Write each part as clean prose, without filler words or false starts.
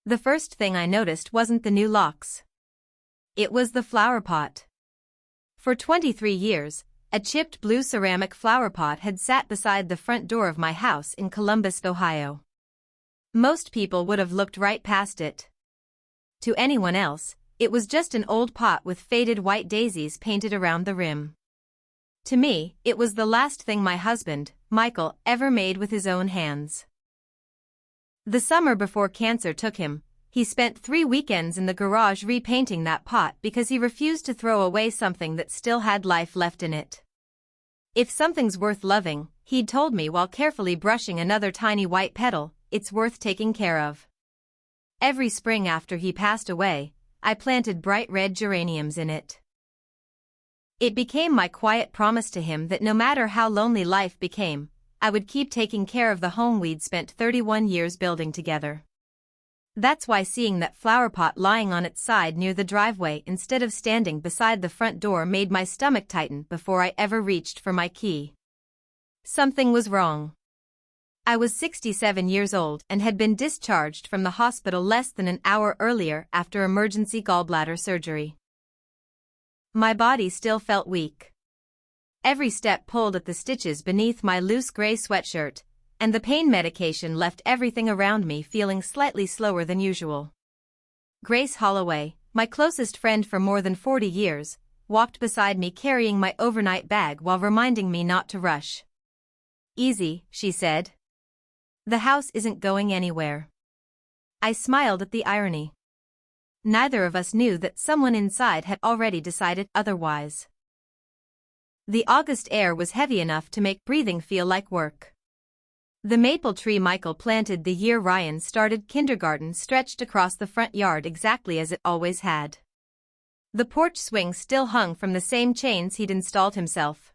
The first thing I noticed wasn't the new locks. It was the flower pot. For 23 years, a chipped blue ceramic flower pot had sat beside the front door of my house in Columbus, Ohio. Most people would have looked right past it. To anyone else, it was just an old pot with faded white daisies painted around the rim. To me, it was the last thing my husband, Michael, ever made with his own hands. The summer before cancer took him, he spent 3 weekends in the garage repainting that pot because he refused to throw away something that still had life left in it. If something's worth loving, he'd told me while carefully brushing another tiny white petal, it's worth taking care of. Every spring after he passed away, I planted bright red geraniums in it. It became my quiet promise to him that no matter how lonely life became, I would keep taking care of the home we'd spent 31 years building together. That's why seeing that flower pot lying on its side near the driveway instead of standing beside the front door made my stomach tighten before I ever reached for my key. Something was wrong. I was 67 years old and had been discharged from the hospital less than an hour earlier after emergency gallbladder surgery. My body still felt weak. Every step pulled at the stitches beneath my loose gray sweatshirt, and the pain medication left everything around me feeling slightly slower than usual. Grace Holloway, my closest friend for more than 40 years, walked beside me carrying my overnight bag while reminding me not to rush. "Easy," she said. "The house isn't going anywhere." I smiled at the irony. Neither of us knew that someone inside had already decided otherwise. The August air was heavy enough to make breathing feel like work. The maple tree Michael planted the year Ryan started kindergarten stretched across the front yard exactly as it always had. The porch swing still hung from the same chains he'd installed himself.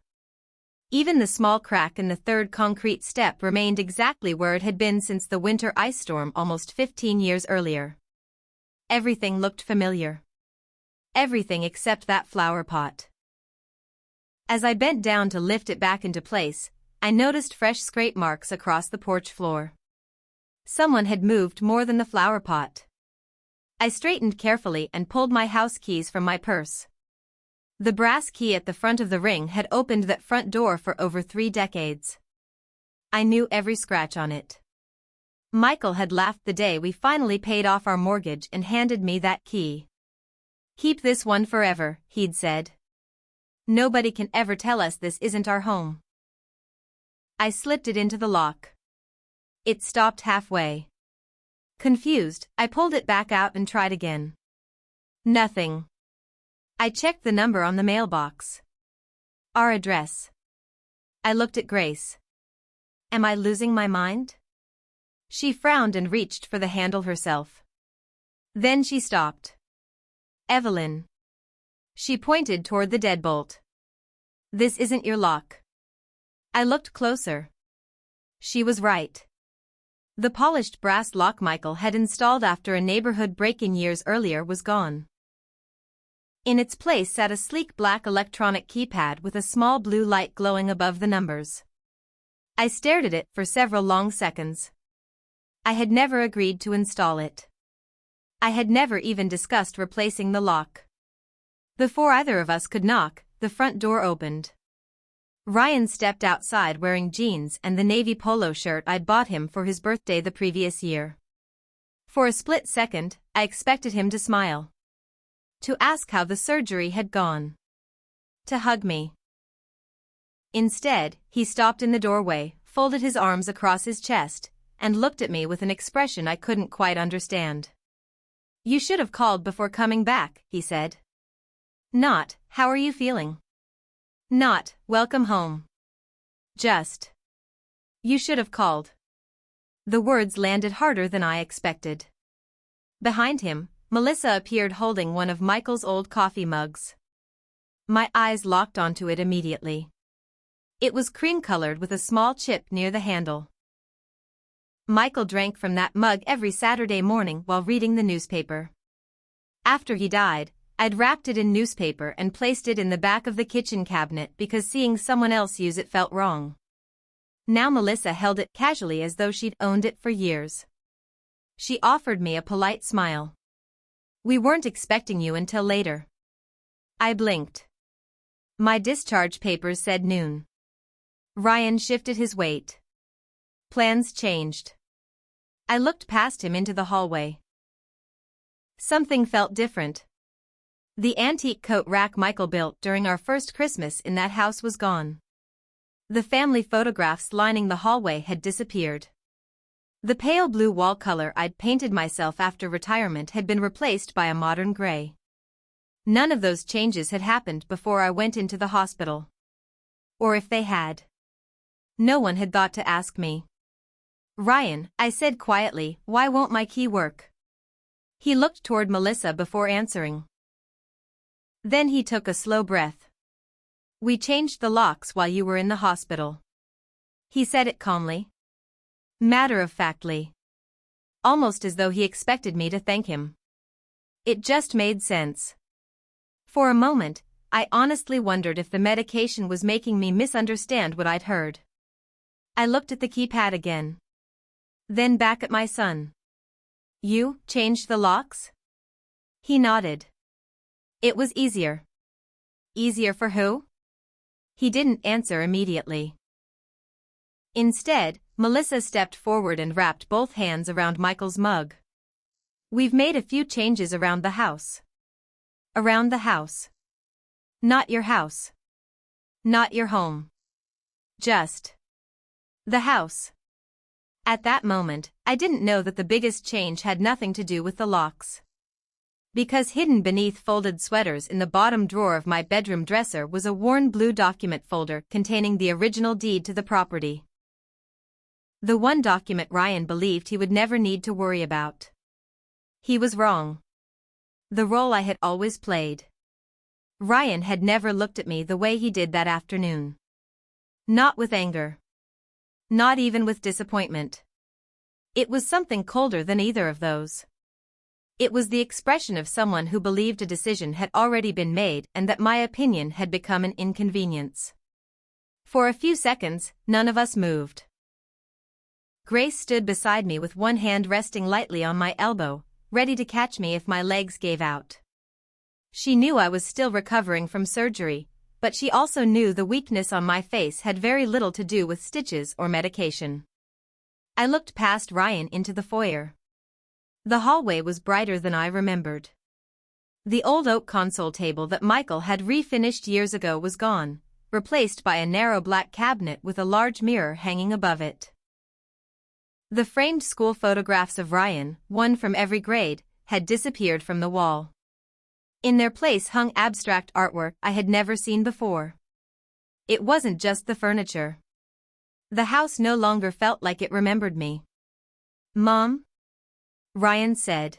Even the small crack in the third concrete step remained exactly where it had been since the winter ice storm almost 15 years earlier. Everything looked familiar. Everything except that flower pot. As I bent down to lift it back into place, I noticed fresh scrape marks across the porch floor. Someone had moved more than the flower pot. I straightened carefully and pulled my house keys from my purse. The brass key at the front of the ring had opened that front door for over 3 decades. I knew every scratch on it. Michael had laughed the day we finally paid off our mortgage and handed me that key. "Keep this one forever," he'd said. "Nobody can ever tell us this isn't our home." I slipped it into the lock. It stopped halfway. Confused, I pulled it back out and tried again. Nothing. I checked the number on the mailbox. Our address. I looked at Grace. Am I losing my mind? She frowned and reached for the handle herself. Then she stopped. "Evelyn." She pointed toward the deadbolt. "This isn't your lock." I looked closer. She was right. The polished brass lock Michael had installed after a neighborhood break-in years earlier was gone. In its place sat a sleek black electronic keypad with a small blue light glowing above the numbers. I stared at it for several long seconds. I had never agreed to install it. I had never even discussed replacing the lock. Before either of us could knock, the front door opened. Ryan stepped outside wearing jeans and the navy polo shirt I'd bought him for his birthday the previous year. For a split second, I expected him to smile. To ask how the surgery had gone. To hug me. Instead, he stopped in the doorway, folded his arms across his chest, and looked at me with an expression I couldn't quite understand. "You should have called before coming back," he said. Not, "How are you feeling?" Not, "Welcome home." Just, "You should have called." The words landed harder than I expected. Behind him, Melissa appeared holding one of Michael's old coffee mugs. My eyes locked onto it immediately. It was cream-colored with a small chip near the handle. Michael drank from that mug every Saturday morning while reading the newspaper. After he died, I'd wrapped it in newspaper and placed it in the back of the kitchen cabinet because seeing someone else use it felt wrong. Now Melissa held it casually as though she'd owned it for years. She offered me a polite smile. We weren't expecting you until later. I blinked. My discharge papers said noon. Ryan shifted his weight. Plans changed. I looked past him into the hallway. Something felt different. The antique coat rack Michael built during our first Christmas in that house was gone. The family photographs lining the hallway had disappeared. The pale blue wall color I'd painted myself after retirement had been replaced by a modern gray. None of those changes had happened before I went into the hospital. Or if they had, no one had thought to ask me. Ryan, I said quietly, why won't my key work? He looked toward Melissa before answering. Then he took a slow breath. We changed the locks while you were in the hospital. He said it calmly. Matter-of-factly. Almost as though he expected me to thank him. It just made sense. For a moment, I honestly wondered if the medication was making me misunderstand what I'd heard. I looked at the keypad again. Then back at my son. You changed the locks? He nodded. It was easier. Easier for who? He didn't answer immediately. Instead, Melissa stepped forward and wrapped both hands around Michael's mug. We've made a few changes around the house. Around the house. Not your house. Not your home. Just the house. At that moment, I didn't know that the biggest change had nothing to do with the locks. Because hidden beneath folded sweaters in the bottom drawer of my bedroom dresser was a worn blue document folder containing the original deed to the property. The one document Ryan believed he would never need to worry about. He was wrong. The role I had always played. Ryan had never looked at me the way he did that afternoon. Not with anger. Not even with disappointment. It was something colder than either of those. It was the expression of someone who believed a decision had already been made and that my opinion had become an inconvenience. For a few seconds, none of us moved. Grace stood beside me with one hand resting lightly on my elbow, ready to catch me if my legs gave out. She knew I was still recovering from surgery, but she also knew the weakness on my face had very little to do with stitches or medication. I looked past Ryan into the foyer. The hallway was brighter than I remembered. The old oak console table that Michael had refinished years ago was gone, replaced by a narrow black cabinet with a large mirror hanging above it. The framed school photographs of Ryan, one from every grade, had disappeared from the wall. In their place hung abstract artwork I had never seen before. It wasn't just the furniture. The house no longer felt like it remembered me. Mom? Ryan said.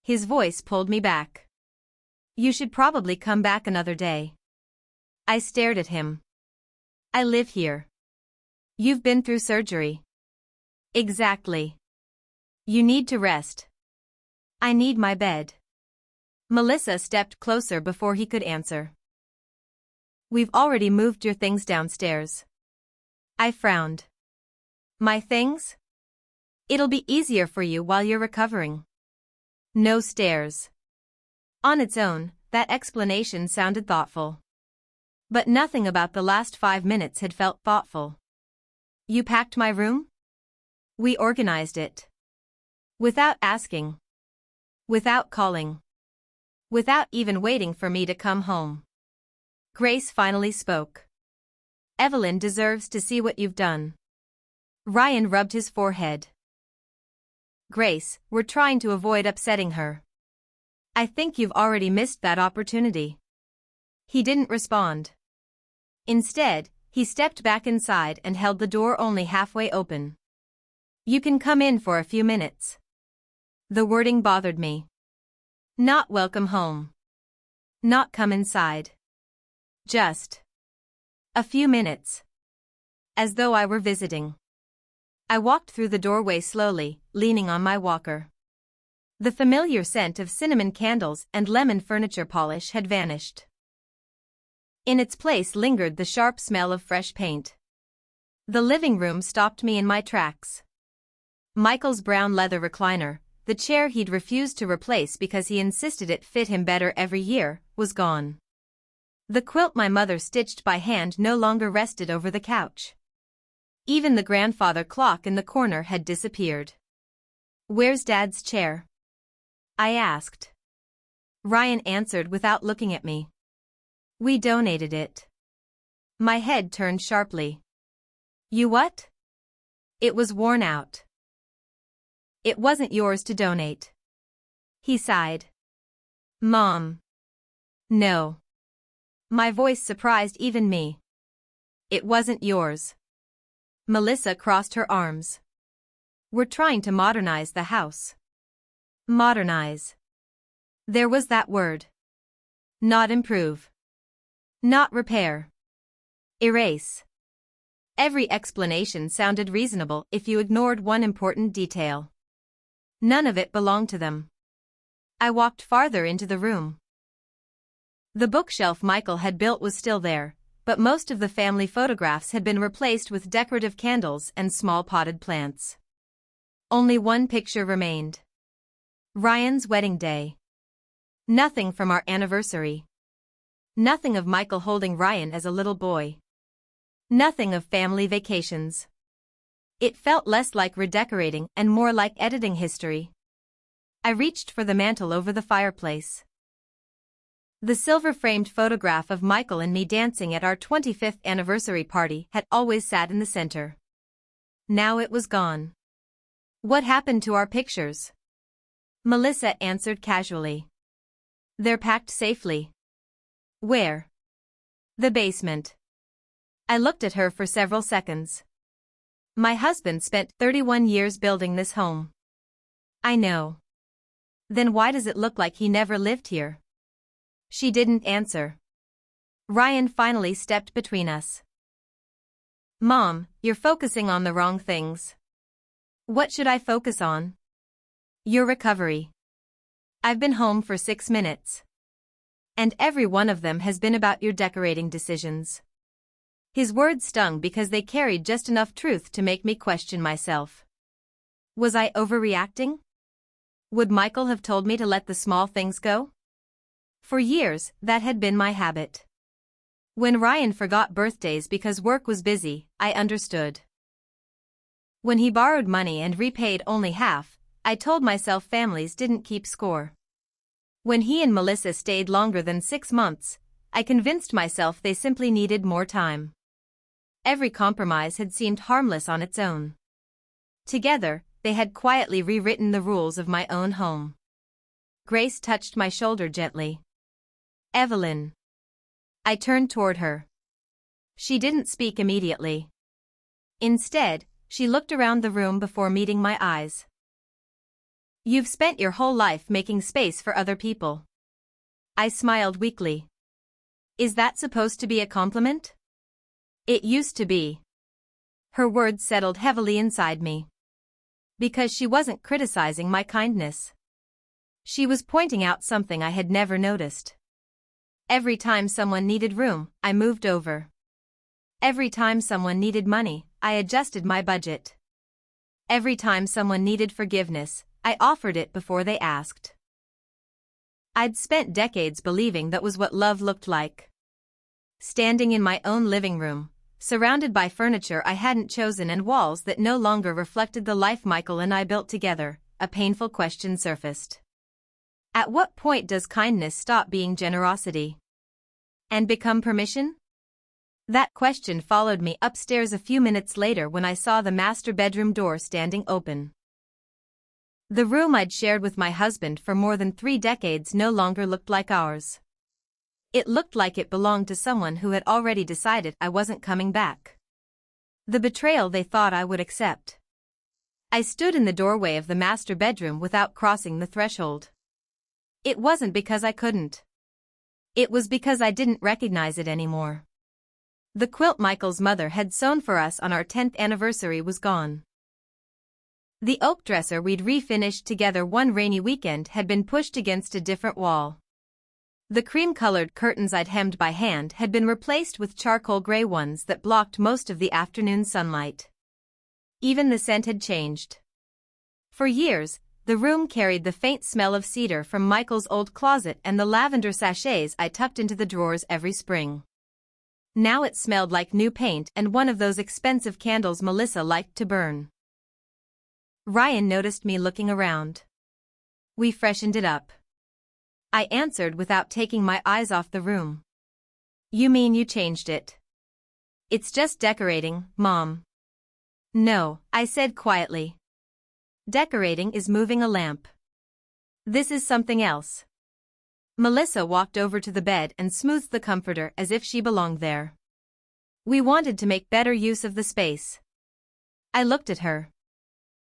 His voice pulled me back. You should probably come back another day. I stared at him. I live here. You've been through surgery. Exactly. You need to rest. I need my bed. Melissa stepped closer before he could answer. We've already moved your things downstairs. I frowned. My things? It'll be easier for you while you're recovering. No stairs. On its own, that explanation sounded thoughtful. But nothing about the last 5 minutes had felt thoughtful. You packed my room? We organized it. Without asking. Without calling. Without even waiting for me to come home. Grace finally spoke. Evelyn deserves to see what you've done. Ryan rubbed his forehead. Grace, we're trying to avoid upsetting her. I think you've already missed that opportunity. He didn't respond. Instead, he stepped back inside and held the door only halfway open. You can come in for a few minutes. The wording bothered me. Not welcome home. Not come inside. Just a few minutes. As though I were visiting. I walked through the doorway slowly, leaning on my walker. The familiar scent of cinnamon candles and lemon furniture polish had vanished. In its place lingered the sharp smell of fresh paint. The living room stopped me in my tracks. Michael's brown leather recliner, the chair he'd refused to replace because he insisted it fit him better every year, was gone. The quilt my mother stitched by hand no longer rested over the couch. Even the grandfather clock in the corner had disappeared. "Where's Dad's chair?" I asked. Ryan answered without looking at me. "We donated it." My head turned sharply. "You what?" "It was worn out." "It wasn't yours to donate." He sighed. "Mom." "No." My voice surprised even me. "It wasn't yours." Melissa crossed her arms. "We're trying to modernize the house." Modernize. There was that word. Not improve. Not repair. Erase. Every explanation sounded reasonable if you ignored one important detail. None of it belonged to them. I walked farther into the room. The bookshelf Michael had built was still there, but most of the family photographs had been replaced with decorative candles and small potted plants. Only one picture remained. Ryan's wedding day. Nothing from our anniversary. Nothing of Michael holding Ryan as a little boy. Nothing of family vacations. It felt less like redecorating and more like editing history. I reached for the mantle over the fireplace. The silver-framed photograph of Michael and me dancing at our 25th anniversary party had always sat in the center. Now it was gone. "What happened to our pictures?" Melissa answered casually. "They're packed safely." "Where?" "The basement." I looked at her for several seconds. "My husband spent 31 years building this home." "I know." "Then why does it look like he never lived here?" She didn't answer. Ryan finally stepped between us. "Mom, you're focusing on the wrong things." "What should I focus on?" "Your recovery." "I've been home for 6 minutes. And every one of them has been about your decorating decisions." His words stung because they carried just enough truth to make me question myself. Was I overreacting? Would Michael have told me to let the small things go? For years, that had been my habit. When Ryan forgot birthdays because work was busy, I understood. When he borrowed money and repaid only half, I told myself families didn't keep score. When he and Melissa stayed longer than 6 months, I convinced myself they simply needed more time. Every compromise had seemed harmless on its own. Together, they had quietly rewritten the rules of my own home. Grace touched my shoulder gently. "Evelyn." I turned toward her. She didn't speak immediately. Instead, she looked around the room before meeting my eyes. "You've spent your whole life making space for other people." I smiled weakly. "Is that supposed to be a compliment?" "It used to be." Her words settled heavily inside me. Because she wasn't criticizing my kindness. She was pointing out something I had never noticed. Every time someone needed room, I moved over. Every time someone needed money, I adjusted my budget. Every time someone needed forgiveness, I offered it before they asked. I'd spent decades believing that was what love looked like. Standing in my own living room, surrounded by furniture I hadn't chosen and walls that no longer reflected the life Michael and I built together, a painful question surfaced. At what point does kindness stop being generosity? And become permission? That question followed me upstairs a few minutes later when I saw the master bedroom door standing open. The room I'd shared with my husband for more than 3 decades no longer looked like ours. It looked like it belonged to someone who had already decided I wasn't coming back. The betrayal they thought I would accept. I stood in the doorway of the master bedroom without crossing the threshold. It wasn't because I couldn't. It was because I didn't recognize it anymore. The quilt Michael's mother had sewn for us on our 10th anniversary was gone. The oak dresser we'd refinished together one rainy weekend had been pushed against a different wall. The cream-colored curtains I'd hemmed by hand had been replaced with charcoal gray ones that blocked most of the afternoon sunlight. Even the scent had changed. For years, the room carried the faint smell of cedar from Michael's old closet and the lavender sachets I tucked into the drawers every spring. Now it smelled like new paint and one of those expensive candles Melissa liked to burn. Ryan noticed me looking around. We freshened it up. I answered without taking my eyes off the room. You mean you changed it? It's just decorating, Mom. No, I said quietly. Decorating is moving a lamp. This is something else. Melissa walked over to the bed and smoothed the comforter as if she belonged there. We wanted to make better use of the space. I looked at her.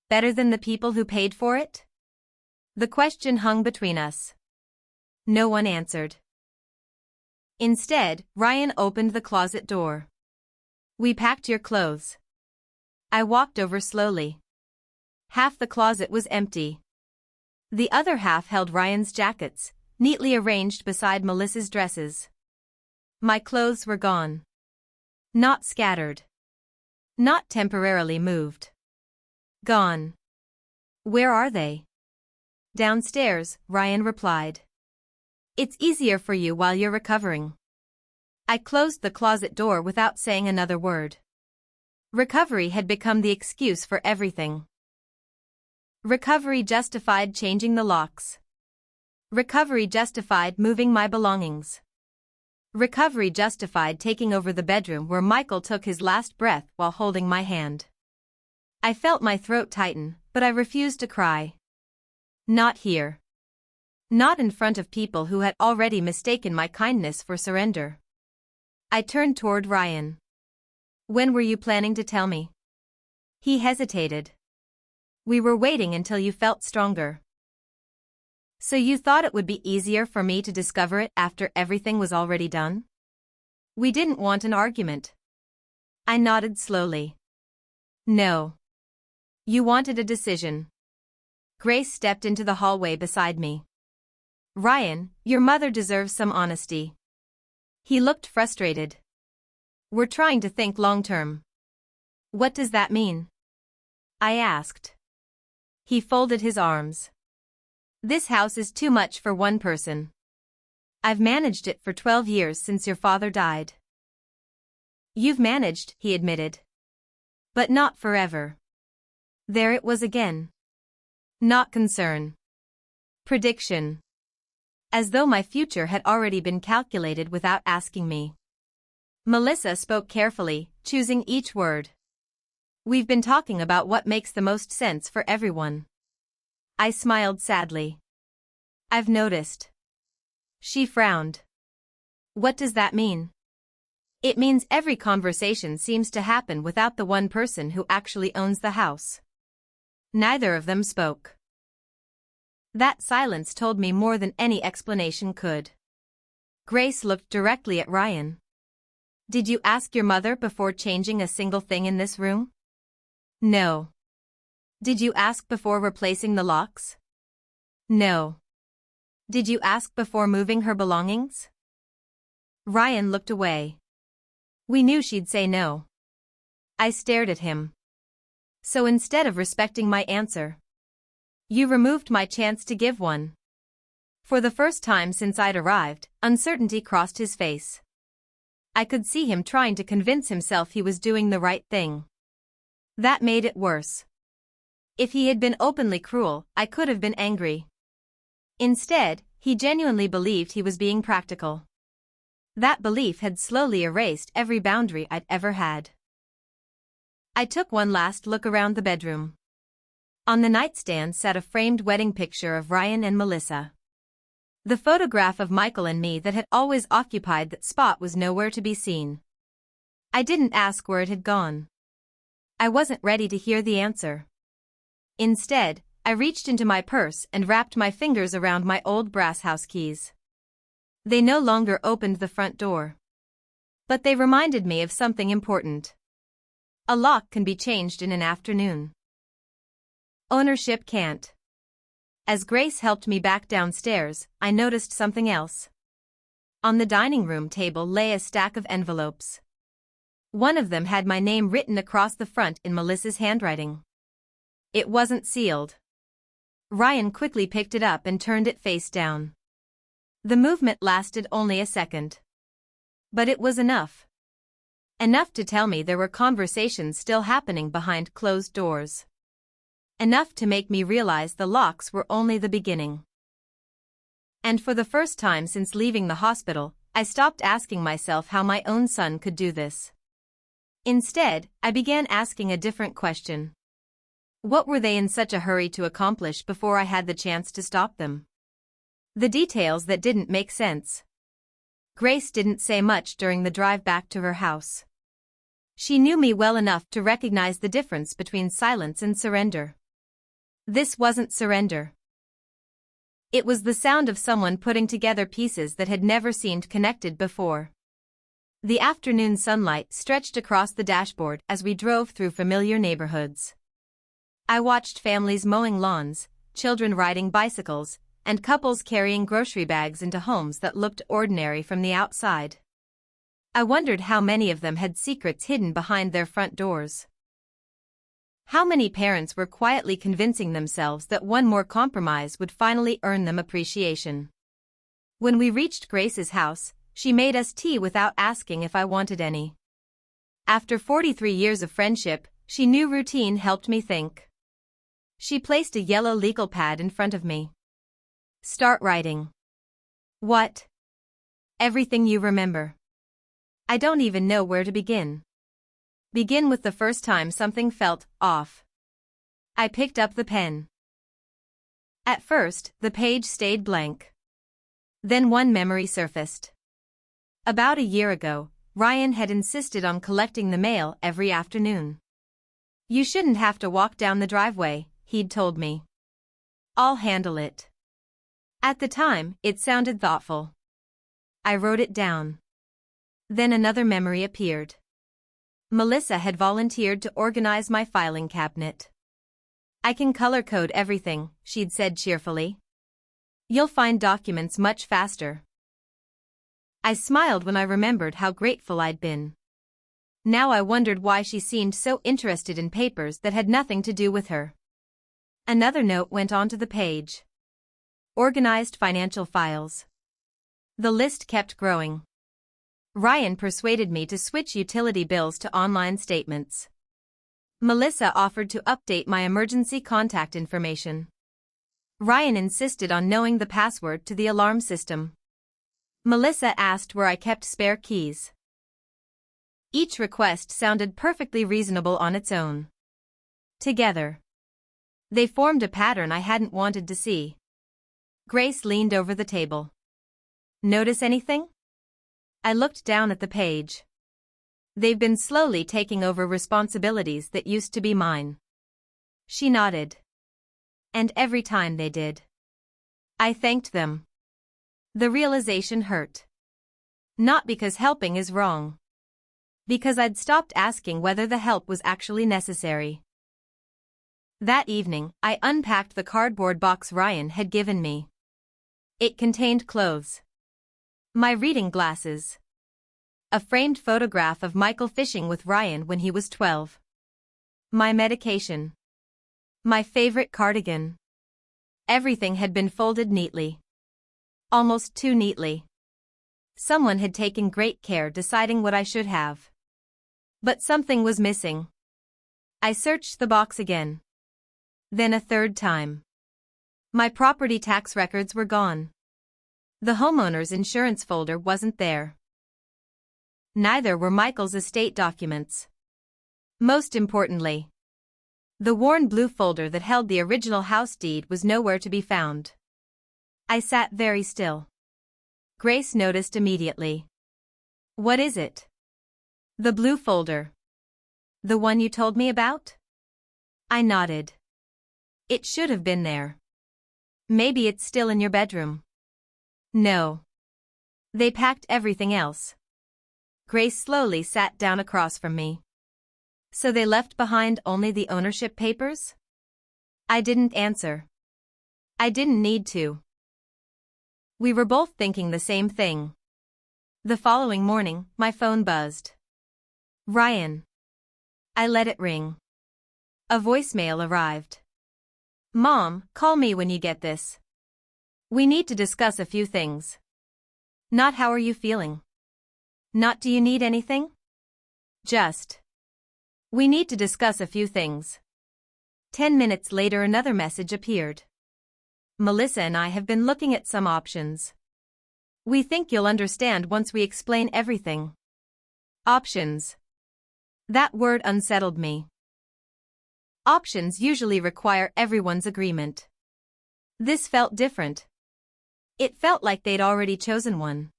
Better than the people who paid for it? The question hung between us. No one answered. Instead, Ryan opened the closet door. We packed your clothes. I walked over slowly. Half the closet was empty. The other half held Ryan's jackets, neatly arranged beside Melissa's dresses. My clothes were gone. Not scattered. Not temporarily moved. Gone. Where are they? Downstairs, Ryan replied. It's easier for you while you're recovering. I closed the closet door without saying another word. Recovery had become the excuse for everything. Recovery justified changing the locks. Recovery justified moving my belongings. Recovery justified taking over the bedroom where Michael took his last breath while holding my hand. I felt my throat tighten, but I refused to cry. Not here. Not in front of people who had already mistaken my kindness for surrender. I turned toward Ryan. When were you planning to tell me? He hesitated. We were waiting until you felt stronger. So you thought it would be easier for me to discover it after everything was already done? We didn't want an argument. I nodded slowly. No. You wanted a decision. Grace stepped into the hallway beside me. Ryan, your mother deserves some honesty. He looked frustrated. We're trying to think long-term. What does that mean? I asked. He folded his arms. This house is too much for one person. I've managed it for 12 years since your father died. You've managed, he admitted. But not forever. There it was again. Not concern. Prediction. As though my future had already been calculated without asking me. Melissa spoke carefully, choosing each word. We've been talking about what makes the most sense for everyone. I smiled sadly. I've noticed. She frowned. What does that mean? It means every conversation seems to happen without the one person who actually owns the house. Neither of them spoke. That silence told me more than any explanation could. Grace looked directly at Ryan. Did you ask your mother before changing a single thing in this room? No. Did you ask before replacing the locks? No. Did you ask before moving her belongings? Ryan looked away. We knew she'd say no. I stared at him. So instead of respecting my answer, you removed my chance to give one. For the first time since I'd arrived, uncertainty crossed his face. I could see him trying to convince himself he was doing the right thing. That made it worse. If he had been openly cruel, I could have been angry. Instead, he genuinely believed he was being practical. That belief had slowly erased every boundary I'd ever had. I took one last look around the bedroom. On the nightstand sat a framed wedding picture of Ryan and Melissa. The photograph of Michael and me that had always occupied that spot was nowhere to be seen. I didn't ask where it had gone. I wasn't ready to hear the answer. Instead, I reached into my purse and wrapped my fingers around my old brass house keys. They no longer opened the front door. But they reminded me of something important. A lock can be changed in an afternoon. Ownership can't. As Grace helped me back downstairs, I noticed something else. On the dining room table lay a stack of envelopes. One of them had my name written across the front in Melissa's handwriting. It wasn't sealed. Ryan quickly picked it up and turned it face down. The movement lasted only a second. But it was enough. Enough to tell me there were conversations still happening behind closed doors. Enough to make me realize the locks were only the beginning. And for the first time since leaving the hospital, I stopped asking myself how my own son could do this. Instead, I began asking a different question. What were they in such a hurry to accomplish before I had the chance to stop them? The details that didn't make sense. Grace didn't say much during the drive back to her house. She knew me well enough to recognize the difference between silence and surrender. This wasn't surrender. It was the sound of someone putting together pieces that had never seemed connected before. The afternoon sunlight stretched across the dashboard as we drove through familiar neighborhoods. I watched families mowing lawns, children riding bicycles, and couples carrying grocery bags into homes that looked ordinary from the outside. I wondered how many of them had secrets hidden behind their front doors. How many parents were quietly convincing themselves that one more compromise would finally earn them appreciation. When we reached Grace's house, she made us tea without asking if I wanted any. After 43 years of friendship, she knew routine helped me think. She placed a yellow legal pad in front of me. Start writing. What? Everything you remember. I don't even know where to begin. Begin with the first time something felt off. I picked up the pen. At first, the page stayed blank. Then one memory surfaced. About a year ago, Ryan had insisted on collecting the mail every afternoon. You shouldn't have to walk down the driveway, he'd told me. I'll handle it. At the time, it sounded thoughtful. I wrote it down. Then another memory appeared. Melissa had volunteered to organize my filing cabinet. I can color code everything, she'd said cheerfully. You'll find documents much faster. I smiled when I remembered how grateful I'd been. Now I wondered why she seemed so interested in papers that had nothing to do with her. Another note went onto the page. Organized financial files. The list kept growing. Ryan persuaded me to switch utility bills to online statements. Melissa offered to update my emergency contact information. Ryan insisted on knowing the password to the alarm system. Melissa asked where I kept spare keys. Each request sounded perfectly reasonable on its own. Together, they formed a pattern I hadn't wanted to see. Grace leaned over the table. Notice anything? I looked down at the page. They've been slowly taking over responsibilities that used to be mine. She nodded. And every time they did, I thanked them. The realization hurt. Not because helping is wrong. Because I'd stopped asking whether the help was actually necessary. That evening, I unpacked the cardboard box Ryan had given me. It contained clothes. My reading glasses. A framed photograph of Michael fishing with Ryan when he was 12. My medication. My favorite cardigan. Everything had been folded neatly. Almost too neatly. Someone had taken great care deciding what I should have. But something was missing. I searched the box again. Then a third time. My property tax records were gone. The homeowner's insurance folder wasn't there. Neither were Michael's estate documents. Most importantly, the worn blue folder that held the original house deed was nowhere to be found. I sat very still. Grace noticed immediately. What is it? The blue folder. The one you told me about? I nodded. It should have been there. Maybe it's still in your bedroom. No. They packed everything else. Grace slowly sat down across from me. So they left behind only the ownership papers? I didn't answer. I didn't need to. We were both thinking the same thing. The following morning, my phone buzzed. Ryan. I let it ring. A voicemail arrived. Mom, call me when you get this. We need to discuss a few things. Not how are you feeling. Not do you need anything? Just. We need to discuss a few things. 10 minutes later another message appeared. Melissa and I have been looking at some options. We think you'll understand once we explain everything. Options. That word unsettled me. Options usually require everyone's agreement. This felt different. It felt like they'd already chosen one.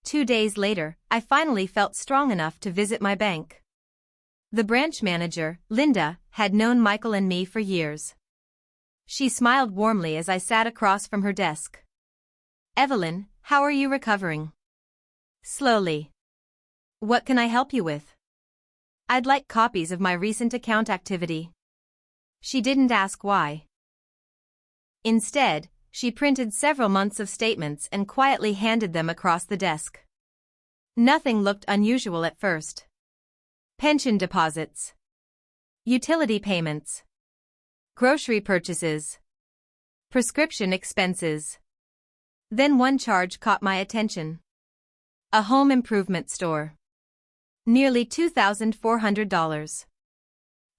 2 days later, I finally felt strong enough to visit my bank. The branch manager, Linda, had known Michael and me for years. She smiled warmly as I sat across from her desk. Evelyn, how are you recovering? Slowly. What can I help you with? I'd like copies of my recent account activity. She didn't ask why. Instead, she printed several months of statements and quietly handed them across the desk. Nothing looked unusual at first. Pension deposits. Utility payments. Grocery purchases. Prescription expenses. Then one charge caught my attention. A home improvement store. Nearly $2,400.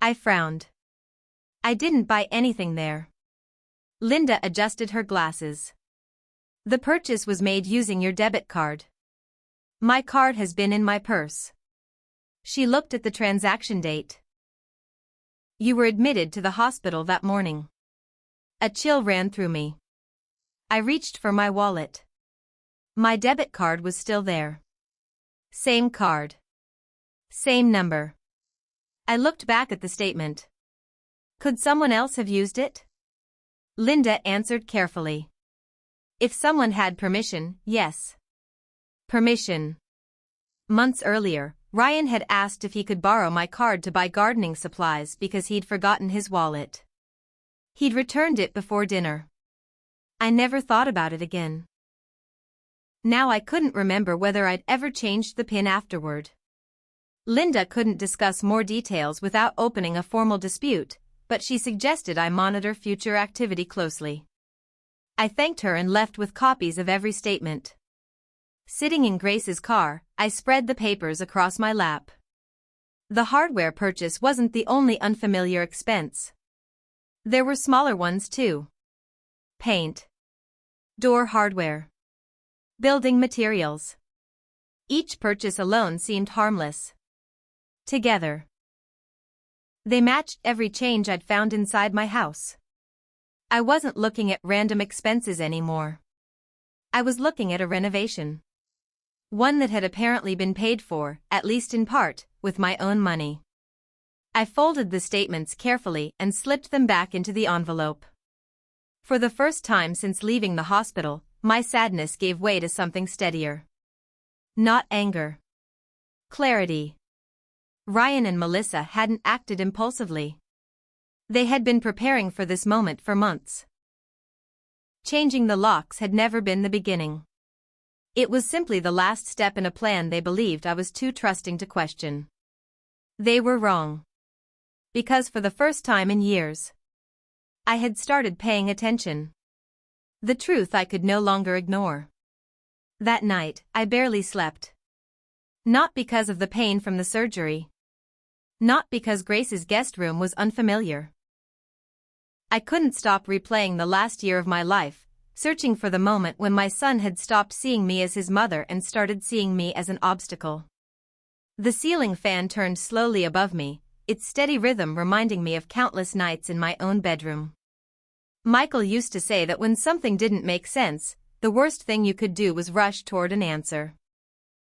I frowned. I didn't buy anything there. Linda adjusted her glasses. The purchase was made using your debit card. My card has been in my purse. She looked at the transaction date. You were admitted to the hospital that morning. A chill ran through me. I reached for my wallet. My debit card was still there. Same card. Same number. I looked back at the statement. Could someone else have used it? Linda answered carefully. If someone had permission, yes. Permission. Months earlier, Ryan had asked if he could borrow my card to buy gardening supplies because he'd forgotten his wallet. He'd returned it before dinner. I never thought about it again. Now I couldn't remember whether I'd ever changed the PIN afterward. Linda couldn't discuss more details without opening a formal dispute, but she suggested I monitor future activity closely. I thanked her and left with copies of every statement. Sitting in Grace's car, I spread the papers across my lap. The hardware purchase wasn't the only unfamiliar expense. There were smaller ones too. Paint. Door hardware. Building materials. Each purchase alone seemed harmless. Together, they matched every change I'd found inside my house. I wasn't looking at random expenses anymore. I was looking at a renovation. One that had apparently been paid for, at least in part, with my own money. I folded the statements carefully and slipped them back into the envelope. For the first time since leaving the hospital, my sadness gave way to something steadier. Not anger. Clarity. Ryan and Melissa hadn't acted impulsively. They had been preparing for this moment for months. Changing the locks had never been the beginning. It was simply the last step in a plan they believed I was too trusting to question. They were wrong. Because for the first time in years, I had started paying attention. The truth I could no longer ignore. That night, I barely slept. Not because of the pain from the surgery. Not because Grace's guest room was unfamiliar. I couldn't stop replaying the last year of my life, searching for the moment when my son had stopped seeing me as his mother and started seeing me as an obstacle. The ceiling fan turned slowly above me, its steady rhythm reminding me of countless nights in my own bedroom. Michael used to say that when something didn't make sense, the worst thing you could do was rush toward an answer.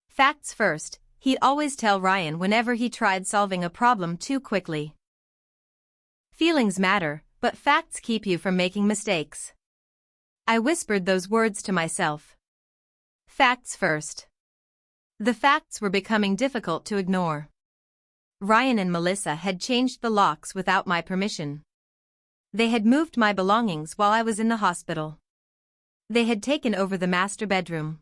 Facts first, he'd always tell Ryan whenever he tried solving a problem too quickly. Feelings matter, but facts keep you from making mistakes. I whispered those words to myself. Facts first. The facts were becoming difficult to ignore. Ryan and Melissa had changed the locks without my permission. They had moved my belongings while I was in the hospital. They had taken over the master bedroom.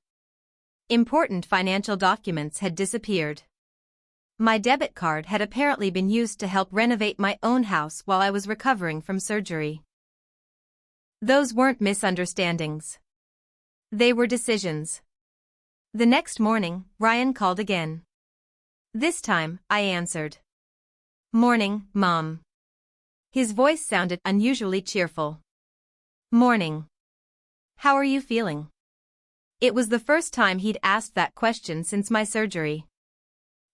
Important financial documents had disappeared. My debit card had apparently been used to help renovate my own house while I was recovering from surgery. Those weren't misunderstandings. They were decisions. The next morning, Ryan called again. This time, I answered. Morning, Mom. His voice sounded unusually cheerful. Morning. How are you feeling? It was the first time he'd asked that question since my surgery.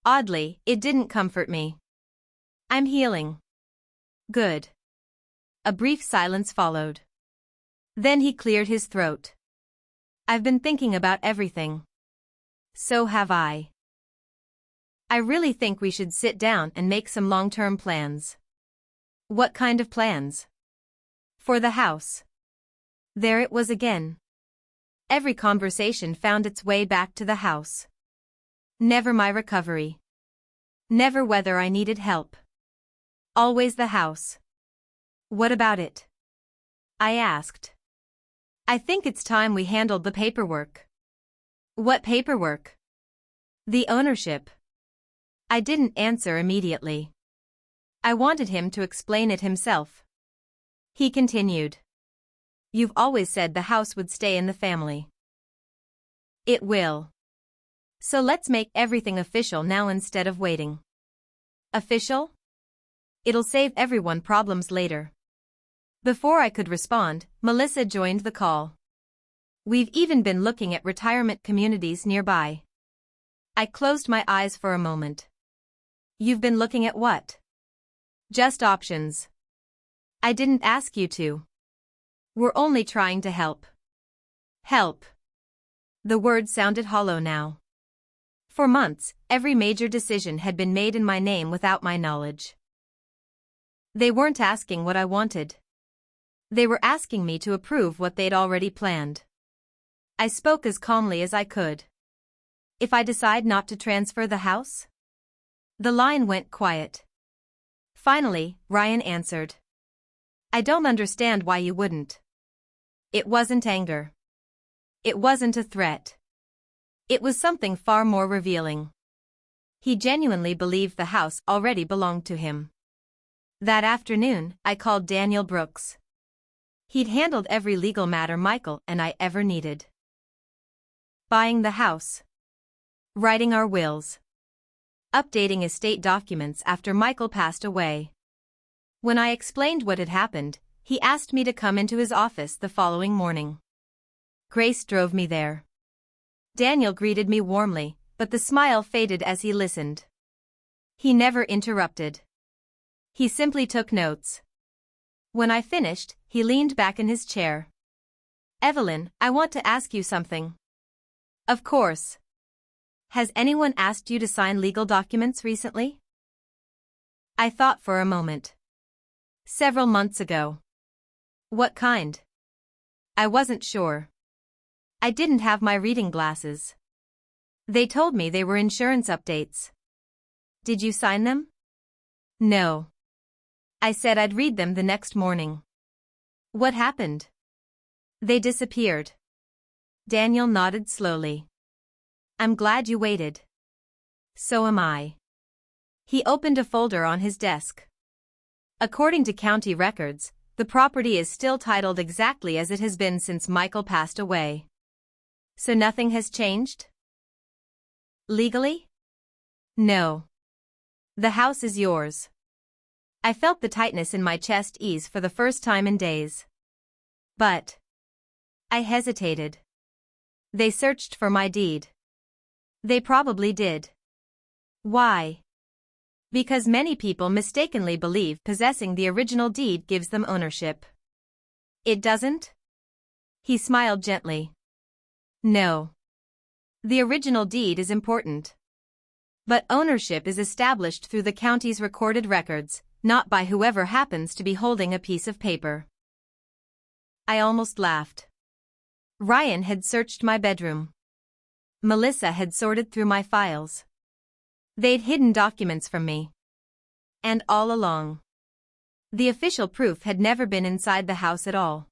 Oddly, it didn't comfort me. I'm healing. Good. A brief silence followed. Then he cleared his throat. I've been thinking about everything. So have I. I really think we should sit down and make some long-term plans. What kind of plans? For the house. There it was again. Every conversation found its way back to the house. Never my recovery. Never whether I needed help. Always the house. What about it? I asked. I think it's time we handled the paperwork. What paperwork? The ownership. I didn't answer immediately. I wanted him to explain it himself. He continued. You've always said the house would stay in the family. It will. So let's make everything official now instead of waiting. Official? It'll save everyone problems later. Before I could respond, Melissa joined the call. We've even been looking at retirement communities nearby. I closed my eyes for a moment. You've been looking at what? Just options. I didn't ask you to. We're only trying to help. Help. The word sounded hollow now. For months, every major decision had been made in my name without my knowledge. They weren't asking what I wanted. They were asking me to approve what they'd already planned. I spoke as calmly as I could. If I decide not to transfer the house? The line went quiet. Finally, Ryan answered. I don't understand why you wouldn't. It wasn't anger. It wasn't a threat. It was something far more revealing. He genuinely believed the house already belonged to him. That afternoon, I called Daniel Brooks. He'd handled every legal matter Michael and I ever needed. Buying the house. Writing our wills. Updating estate documents after Michael passed away. When I explained what had happened, he asked me to come into his office the following morning. Grace drove me there. Daniel greeted me warmly, but the smile faded as he listened. He never interrupted. He simply took notes. When I finished, he leaned back in his chair. Evelyn, I want to ask you something. Of course. Has anyone asked you to sign legal documents recently? I thought for a moment. Several months ago. What kind? I wasn't sure. I didn't have my reading glasses. They told me they were insurance updates. Did you sign them? No. I said I'd read them the next morning. What happened? They disappeared. Daniel nodded slowly. I'm glad you waited. So am I. He opened a folder on his desk. According to county records, the property is still titled exactly as it has been since Michael passed away. So nothing has changed? Legally? No. The house is yours. I felt the tightness in my chest ease for the first time in days. But I hesitated. They searched for my deed. They probably did. Why? Because many people mistakenly believe possessing the original deed gives them ownership. It doesn't? He smiled gently. No. The original deed is important. But ownership is established through the county's recorded records, not by whoever happens to be holding a piece of paper. I almost laughed. Ryan had searched my bedroom. Melissa had sorted through my files. They'd hidden documents from me. And all along, the official proof had never been inside the house at all.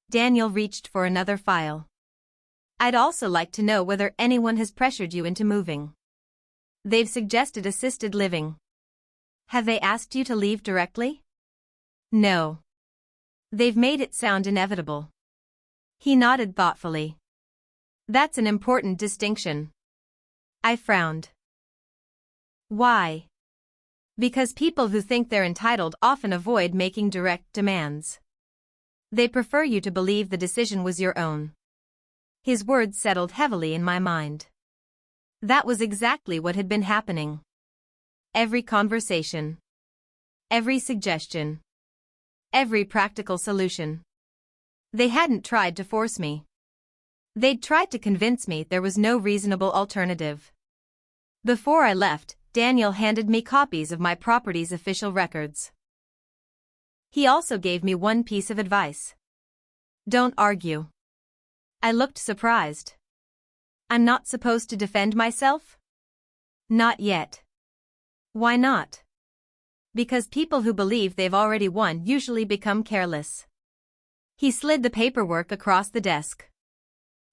Daniel reached for another file. I'd also like to know whether anyone has pressured you into moving. They've suggested assisted living. Have they asked you to leave directly? No. They've made it sound inevitable. He nodded thoughtfully. That's an important distinction. I frowned. Why? Because people who think they're entitled often avoid making direct demands. They prefer you to believe the decision was your own. His words settled heavily in my mind. That was exactly what had been happening. Every conversation. Every suggestion. Every practical solution. They hadn't tried to force me. They'd tried to convince me there was no reasonable alternative. Before I left, Daniel handed me copies of my property's official records. He also gave me one piece of advice. Don't argue. I looked surprised. I'm not supposed to defend myself? Not yet. Why not? Because people who believe they've already won usually become careless. He slid the paperwork across the desk.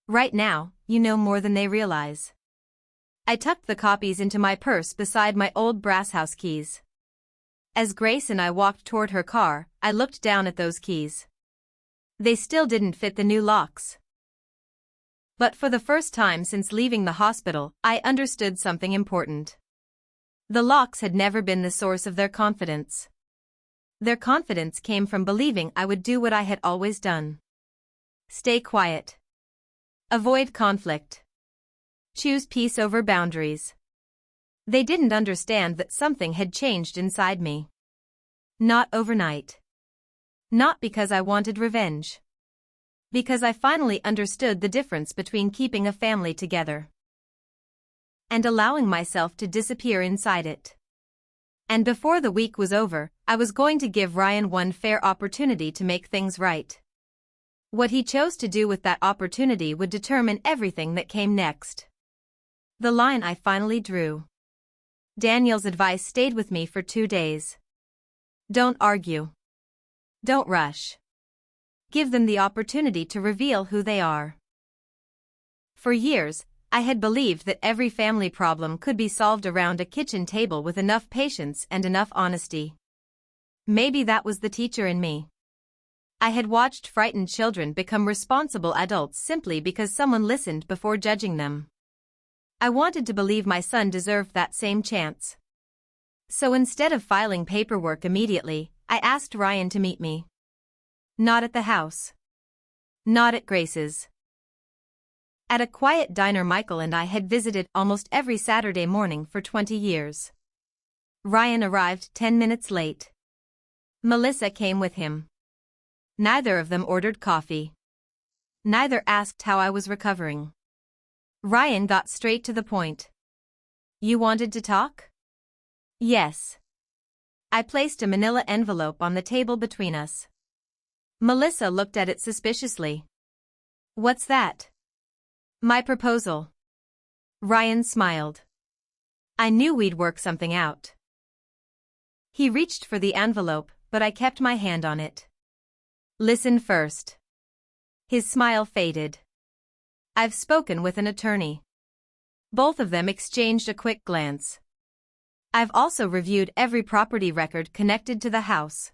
Right now, you know more than they realize. I tucked the copies into my purse beside my old brass house keys. As Grace and I walked toward her car, I looked down at those keys. They still didn't fit the new locks. But for the first time since leaving the hospital, I understood something important. The locks had never been the source of their confidence. Their confidence came from believing I would do what I had always done. Stay quiet. Avoid conflict. Choose peace over boundaries. They didn't understand that something had changed inside me. Not overnight. Not because I wanted revenge. Because I finally understood the difference between keeping a family together and allowing myself to disappear inside it. And before the week was over, I was going to give Ryan one fair opportunity to make things right. What he chose to do with that opportunity would determine everything that came next. The line I finally drew. Daniel's advice stayed with me for 2 days. Don't argue. Don't rush. Give them the opportunity to reveal who they are. For years, I had believed that every family problem could be solved around a kitchen table with enough patience and enough honesty. Maybe that was the teacher in me. I had watched frightened children become responsible adults simply because someone listened before judging them. I wanted to believe my son deserved that same chance. So instead of filing paperwork immediately, I asked Ryan to meet me. Not at the house. Not at Grace's. At a quiet diner Michael and I had visited almost every Saturday morning for 20 years. Ryan arrived 10 minutes late. Melissa came with him. Neither of them ordered coffee. Neither asked how I was recovering. Ryan got straight to the point. You wanted to talk? Yes. I placed a manila envelope on the table between us. Melissa looked at it suspiciously. What's that? My proposal. Ryan smiled. I knew we'd work something out. He reached for the envelope, but I kept my hand on it. Listen first. His smile faded. I've spoken with an attorney. Both of them exchanged a quick glance. I've also reviewed every property record connected to the house.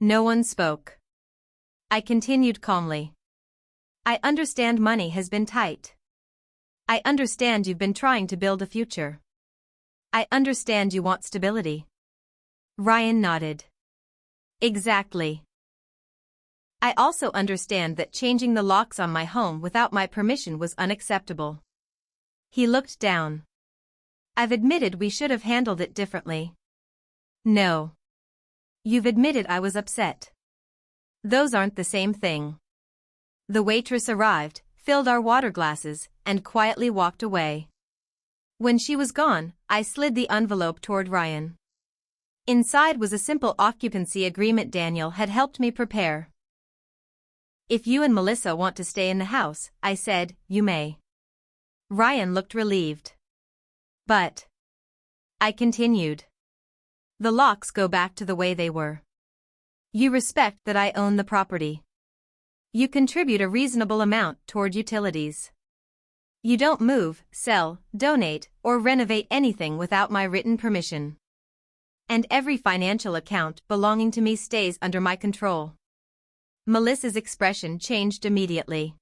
No one spoke. I continued calmly. I understand money has been tight. I understand you've been trying to build a future. I understand you want stability. Ryan nodded. Exactly. I also understand that changing the locks on my home without my permission was unacceptable. He looked down. I've admitted we should have handled it differently. No. You've admitted I was upset. Those aren't the same thing. The waitress arrived, filled our water glasses, and quietly walked away. When she was gone, I slid the envelope toward Ryan. Inside was a simple occupancy agreement Daniel had helped me prepare. If you and Melissa want to stay in the house, I said, you may. Ryan looked relieved. But I continued. The locks go back to the way they were. You respect that I own the property. You contribute a reasonable amount toward utilities. You don't move, sell, donate, or renovate anything without my written permission. And every financial account belonging to me stays under my control. Melissa's expression changed immediately.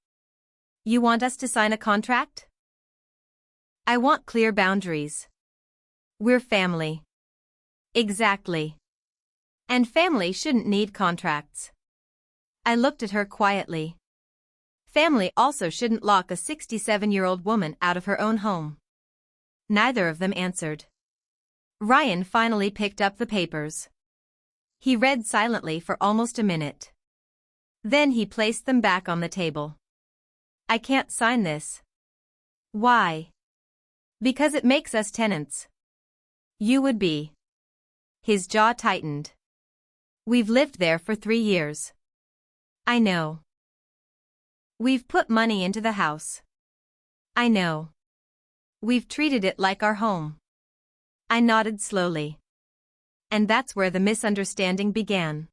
You want us to sign a contract? I want clear boundaries. We're family. Exactly. And family shouldn't need contracts. I looked at her quietly. Family also shouldn't lock a 67-year-old woman out of her own home. Neither of them answered. Ryan finally picked up the papers. He read silently for almost a minute. Then he placed them back on the table. I can't sign this. Why? Because it makes us tenants. You would be. His jaw tightened. We've lived there for 3 years. I know. We've put money into the house. I know. We've treated it like our home. I nodded slowly. And that's where the misunderstanding began.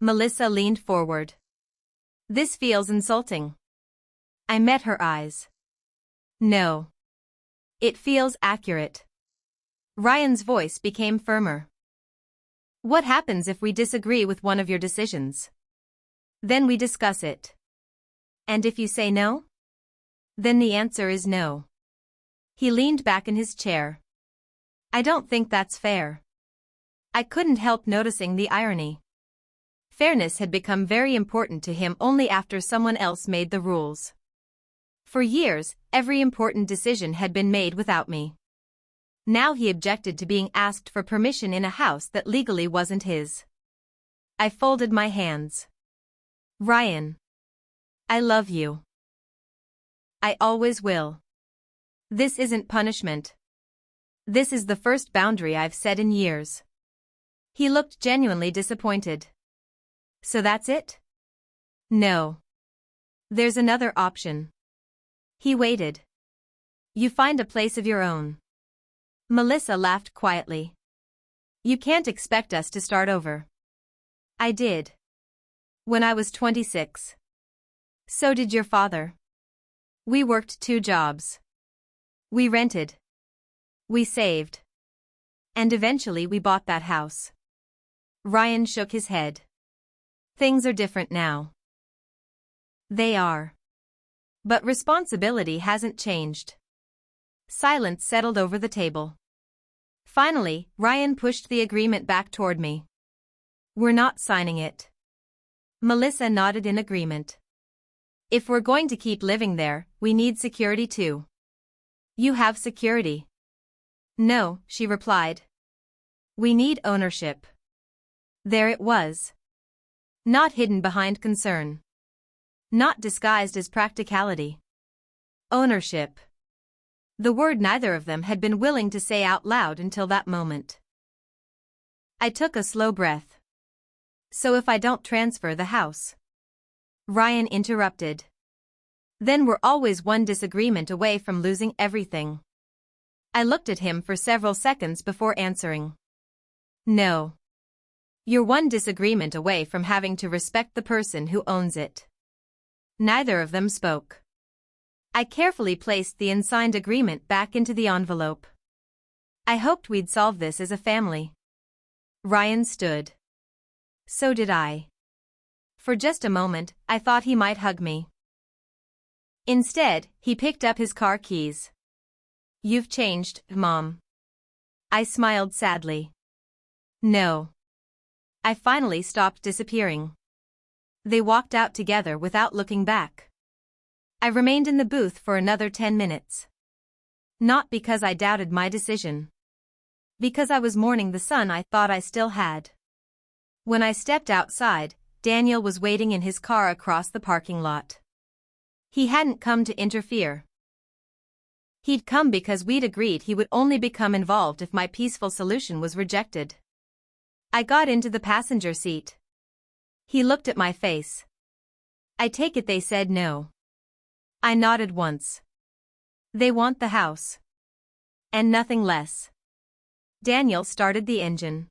Melissa leaned forward. This feels insulting. I met her eyes. No. It feels accurate. Ryan's voice became firmer. What happens if we disagree with one of your decisions? Then we discuss it. And if you say no? Then the answer is no. He leaned back in his chair. I don't think that's fair. I couldn't help noticing the irony. Fairness had become very important to him only after someone else made the rules. For years, every important decision had been made without me. Now he objected to being asked for permission in a house that legally wasn't his. I folded my hands. Ryan. I love you. I always will. This isn't punishment. This is the first boundary I've set in years. He looked genuinely disappointed. So that's it? No. There's another option. He waited. You find a place of your own. Melissa laughed quietly. You can't expect us to start over. I did. When I was 26. So did your father. We worked 2 jobs. We rented. We saved. And eventually we bought that house. Ryan shook his head. Things are different now. They are. But responsibility hasn't changed. Silence settled over the table. Finally, Ryan pushed the agreement back toward me. We're not signing it. Melissa nodded in agreement. If we're going to keep living there, we need security too. You have security. No, she replied. We need ownership. There it was. Not hidden behind concern. Not disguised as practicality. Ownership. The word neither of them had been willing to say out loud until that moment. I took a slow breath. So if I don't transfer the house? Ryan interrupted. Then we're always one disagreement away from losing everything. I looked at him for several seconds before answering. No. You're one disagreement away from having to respect the person who owns it. Neither of them spoke. I carefully placed the unsigned agreement back into the envelope. I hoped we'd solve this as a family. Ryan stood. So did I. For just a moment, I thought he might hug me. Instead, he picked up his car keys. You've changed, Mom. I smiled sadly. No. I finally stopped disappearing. They walked out together without looking back. I remained in the booth for another 10 minutes. Not because I doubted my decision. Because I was mourning the son I thought I still had. When I stepped outside, Daniel was waiting in his car across the parking lot. He hadn't come to interfere. He'd come because we'd agreed he would only become involved if my peaceful solution was rejected. I got into the passenger seat. He looked at my face. I take it they said no. I nodded once. They want the house. And nothing less. Daniel started the engine.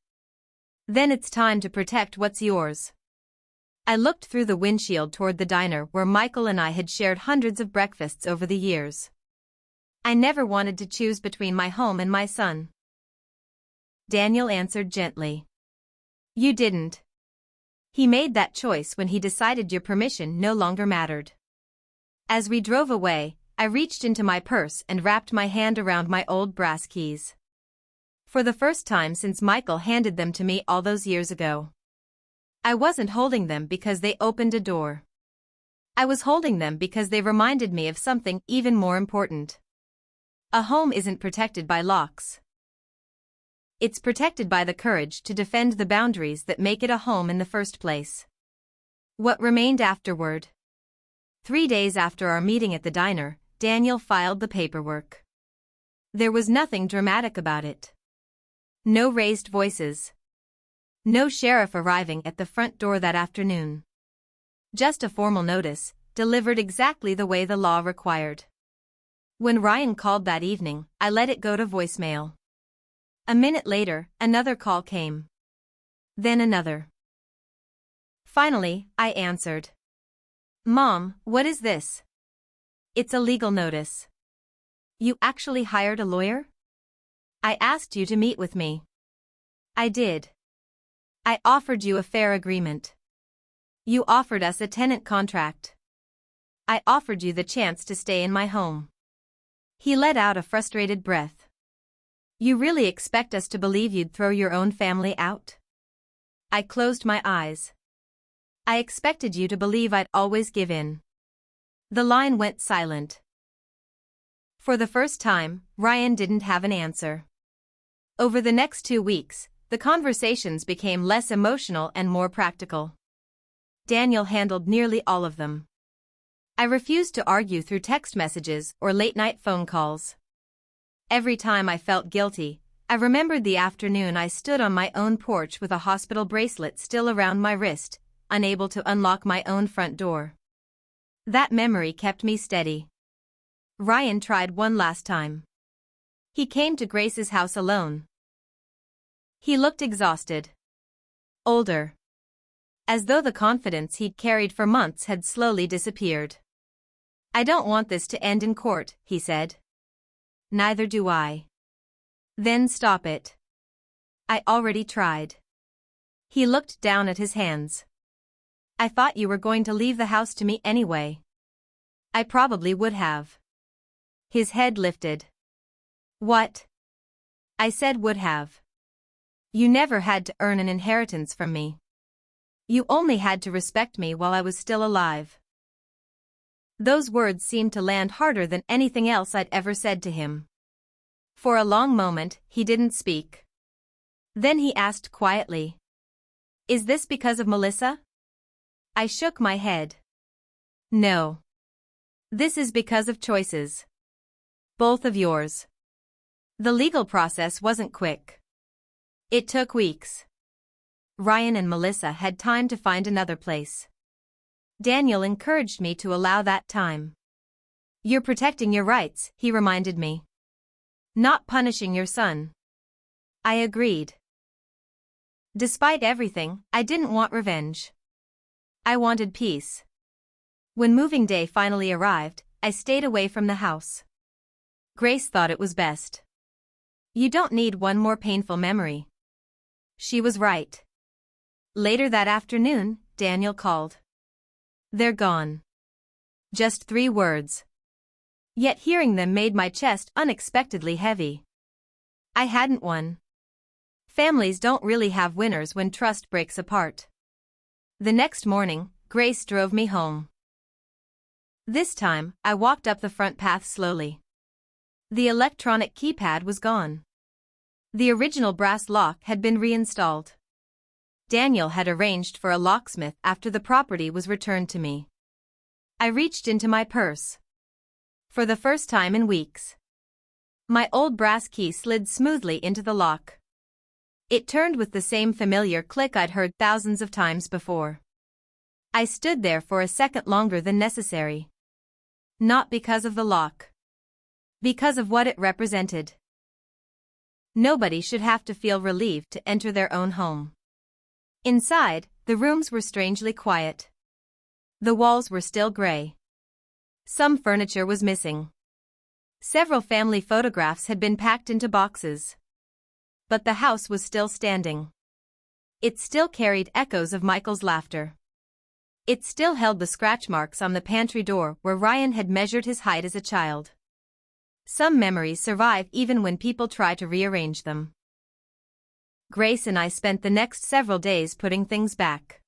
Then it's time to protect what's yours. I looked through the windshield toward the diner where Michael and I had shared hundreds of breakfasts over the years. I never wanted to choose between my home and my son. Daniel answered gently. You didn't. He made that choice when he decided your permission no longer mattered. As we drove away, I reached into my purse and wrapped my hand around my old brass keys. For the first time since Michael handed them to me all those years ago. I wasn't holding them because they opened a door. I was holding them because they reminded me of something even more important. A home isn't protected by locks. It's protected by the courage to defend the boundaries that make it a home in the first place. What remained afterward? 3 days after our meeting at the diner, Daniel filed the paperwork. There was nothing dramatic about it. No raised voices. No sheriff arriving at the front door that afternoon. Just a formal notice, delivered exactly the way the law required. When Ryan called that evening, I let it go to voicemail. A minute later, another call came. Then another. Finally, I answered. "Mom, what is this?" "It's a legal notice." "You actually hired a lawyer?" "I asked you to meet with me." "I did. I offered you a fair agreement. You offered us a tenant contract. I offered you the chance to stay in my home." He let out a frustrated breath. "You really expect us to believe you'd throw your own family out?" I closed my eyes. "I expected you to believe I'd always give in." The line went silent. For the first time, Ryan didn't have an answer. Over the next 2 weeks, the conversations became less emotional and more practical. Daniel handled nearly all of them. I refused to argue through text messages or late-night phone calls. Every time I felt guilty, I remembered the afternoon I stood on my own porch with a hospital bracelet still around my wrist, unable to unlock my own front door. That memory kept me steady. Ryan tried one last time. He came to Grace's house alone. He looked exhausted. Older. As though the confidence he'd carried for months had slowly disappeared. "I don't want this to end in court," he said. "Neither do I." "Then stop it." "I already tried." He looked down at his hands. "I thought you were going to leave the house to me anyway." "I probably would have." His head lifted. "What?" "I said would have. You never had to earn an inheritance from me. You only had to respect me while I was still alive." Those words seemed to land harder than anything else I'd ever said to him. For a long moment, he didn't speak. Then he asked quietly, "Is this because of Melissa?" I shook my head. "No. This is because of choices. Both of yours." The legal process wasn't quick. It took weeks. Ryan and Melissa had time to find another place. Daniel encouraged me to allow that time. "You're protecting your rights," he reminded me. "Not punishing your son." I agreed. Despite everything, I didn't want revenge. I wanted peace. When moving day finally arrived, I stayed away from the house. Grace thought it was best. "You don't need one more painful memory." She was right. Later that afternoon, Daniel called. "They're gone." Just 3 words. Yet hearing them made my chest unexpectedly heavy. I hadn't won. Families don't really have winners when trust breaks apart. The next morning, Grace drove me home. This time, I walked up the front path slowly. The electronic keypad was gone. The original brass lock had been reinstalled. Daniel had arranged for a locksmith after the property was returned to me. I reached into my purse. For the first time in weeks. My old brass key slid smoothly into the lock. It turned with the same familiar click I'd heard thousands of times before. I stood there for a second longer than necessary. Not because of the lock. Because of what it represented. Nobody should have to feel relieved to enter their own home. Inside, the rooms were strangely quiet. The walls were still gray. Some furniture was missing. Several family photographs had been packed into boxes. But the house was still standing. It still carried echoes of Michael's laughter. It still held the scratch marks on the pantry door where Ryan had measured his height as a child. Some memories survive even when people try to rearrange them. Grace and I spent the next several days putting things back.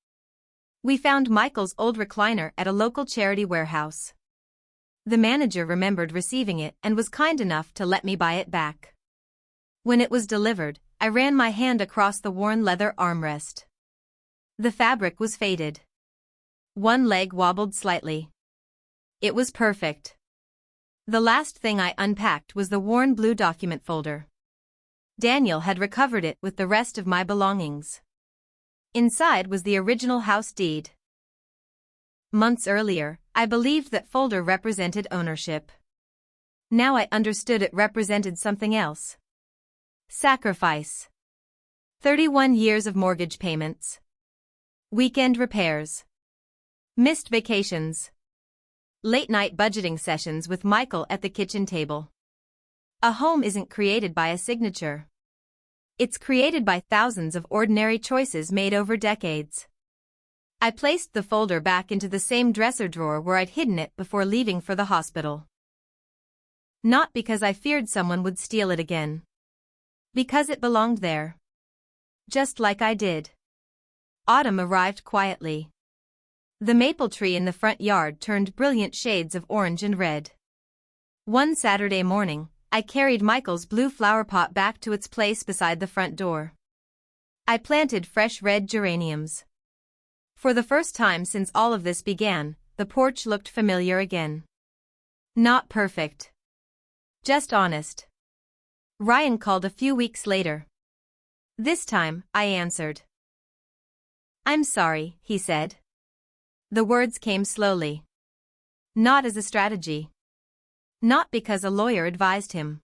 We found Michael's old recliner at a local charity warehouse. The manager remembered receiving it and was kind enough to let me buy it back. When it was delivered, I ran my hand across the worn leather armrest. The fabric was faded. One leg wobbled slightly. It was perfect. The last thing I unpacked was the worn blue document folder. Daniel had recovered it with the rest of my belongings. Inside was the original house deed. Months earlier, I believed that folder represented ownership. Now I understood it represented something else. Sacrifice. 31 years of mortgage payments. Weekend repairs. Missed vacations. Late-night budgeting sessions with Michael at the kitchen table. A home isn't created by a signature. It's created by thousands of ordinary choices made over decades. I placed the folder back into the same dresser drawer where I'd hidden it before leaving for the hospital. Not because I feared someone would steal it again. Because it belonged there. Just like I did. Autumn arrived quietly. The maple tree in the front yard turned brilliant shades of orange and red. One Saturday morning, I carried Michael's blue flower pot back to its place beside the front door. I planted fresh red geraniums. For the first time since all of this began, the porch looked familiar again. Not perfect. Just honest. Ryan called a few weeks later. This time, I answered. "I'm sorry," he said. The words came slowly. Not as a strategy. Not because a lawyer advised him.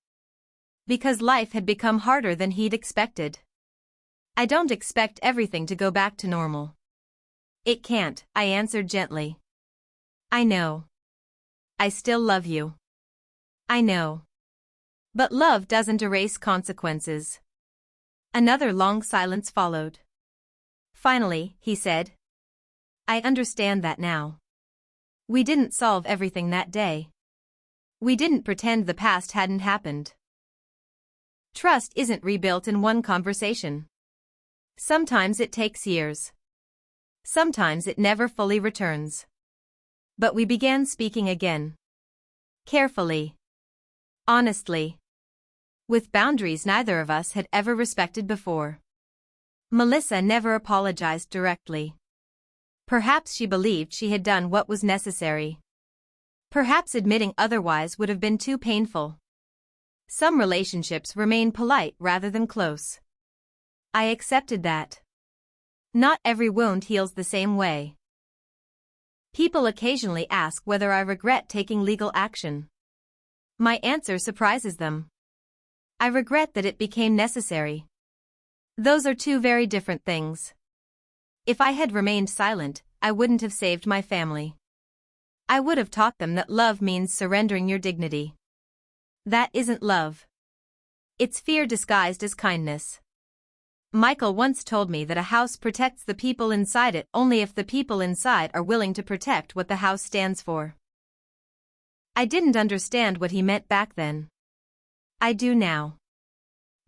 Because life had become harder than he'd expected. I don't expect everything to go back to normal. It can't, I answered gently. I know. I still love you. I know. But love doesn't erase consequences. Another long silence followed. Finally, he said. I understand that now. We didn't solve everything that day. We didn't pretend the past hadn't happened. Trust isn't rebuilt in one conversation. Sometimes it takes years. Sometimes it never fully returns. But we began speaking again. Carefully. Honestly. With boundaries neither of us had ever respected before. Melissa never apologized directly. Perhaps she believed she had done what was necessary. Perhaps admitting otherwise would have been too painful. Some relationships remain polite rather than close. I accepted that. Not every wound heals the same way. People occasionally ask whether I regret taking legal action. My answer surprises them. I regret that it became necessary. Those are two very different things. If I had remained silent, I wouldn't have saved my family. I would have taught them that love means surrendering your dignity. That isn't love. It's fear disguised as kindness. Michael once told me that a house protects the people inside it only if the people inside are willing to protect what the house stands for. I didn't understand what he meant back then. I do now.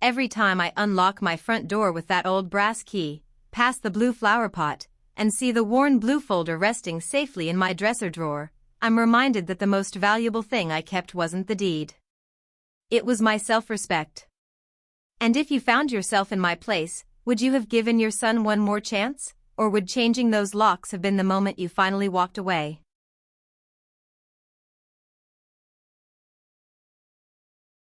Every time I unlock my front door with that old brass key, pass the blue flower pot, and see the worn blue folder resting safely in my dresser drawer, I'm reminded that the most valuable thing I kept wasn't the deed. It was my self-respect. And if you found yourself in my place, would you have given your son one more chance, or would changing those locks have been the moment you finally walked away?